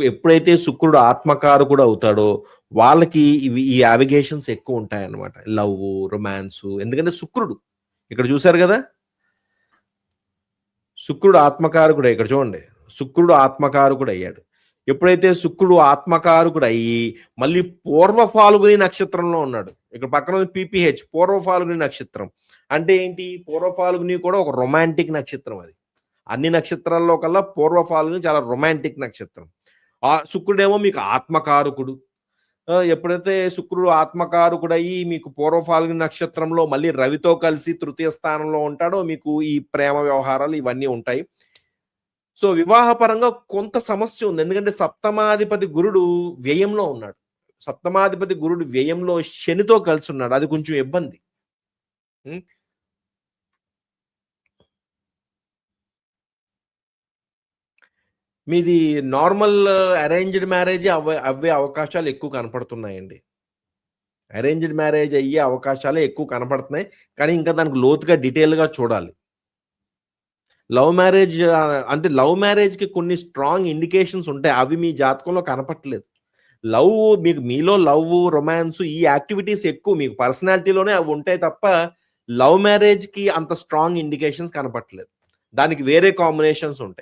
ఎప్పుడైతే శుక్రుడు ఆత్మకారకుడు అవుతాడో వాళ్ళకి ఈ అవిగేషన్స్ ఎక్కువ ఉంటాయన్నమాట. Love, romance. ఎందుకంటే శుక్రుడు ఇక్కడ చూసారు కదా, శుక్రుడు ఆత్మకారకుడు. ఇక్కడ చూడండి, శుక్రుడు ఆత్మకారకుడు అయ్యాడు. ఎప్పుడైతే శుక్రుడు ఆత్మకారకుడు అయ్యి మళ్ళీ పూర్వ ఫాల్గుని నక్షత్రంలో ఉన్నాడు. ఇక్కడ పక్కన పిపిహెచ్ పూర్వ ఫాల్గుని నక్షత్రం అంటే ఏంటి? పూర్వ ఫాల్గుని కూడా ఒక రొమాంటిక్ నక్షత్రం. అది అన్ని నక్షత్రాల్లో కల్లా పూర్వ ఫాల్గుని చాలా రొమాంటిక్ నక్షత్రం. ఆ శుక్రుడేమో మీకు ఆత్మకారకుడు. ఎప్పుడైతే శుక్రుడు ఆత్మకారకుడయ్యి మీకు పూర్వ ఫాల్గుని నక్షత్రంలో మళ్ళీ రవితో కలిసి తృతీయ స్థానంలో ఉంటాడో మీకు ఈ ప్రేమ వ్యవహారాలు ఇవన్నీ ఉంటాయి. సో వివాహపరంగా కొంత సమస్య ఉంది. ఎందుకంటే సప్తమాధిపతి గురుడు వ్యయంలో ఉన్నాడు. సప్తమాధిపతి గురుడు వ్యయంలో శనితో కలిసి ఉన్నాడు. అది కొంచెం ఇబ్బంది. మీది నార్మల్ అరేంజ్డ్ మ్యారేజ్ అవే అవకాశాలు ఎక్కువ కనపడుతున్నాయండి. అరేంజ్డ్ మ్యారేజ్ అయ్యే అవకాశాలే ఎక్కువ కనపడుతున్నాయి. కానీ ఇంకా దానికి లోతుగా డీటెయిల్‌గా చూడాలి. లవ్ మ్యారేజ్ అంటే లవ్ మ్యారేజ్‌కి కొన్ని స్ట్రాంగ్ ఇండికేషన్స్ ఉంటాయి. అవి మీ జాతకంలో కనపట్లేదు. లవ్ మీలో లవ్, రొమాన్స్ ఈ యాక్టివిటీస్ ఎక్కువ మీకు పర్సనాలిటీలోనే అవి ఉంటాయి తప్ప లవ్ మ్యారేజ్‌కి అంత స్ట్రాంగ్ ఇండికేషన్స్ కనపట్లేదు. దానికి వేరే కాంబినేషన్స్ ఉంటాయి.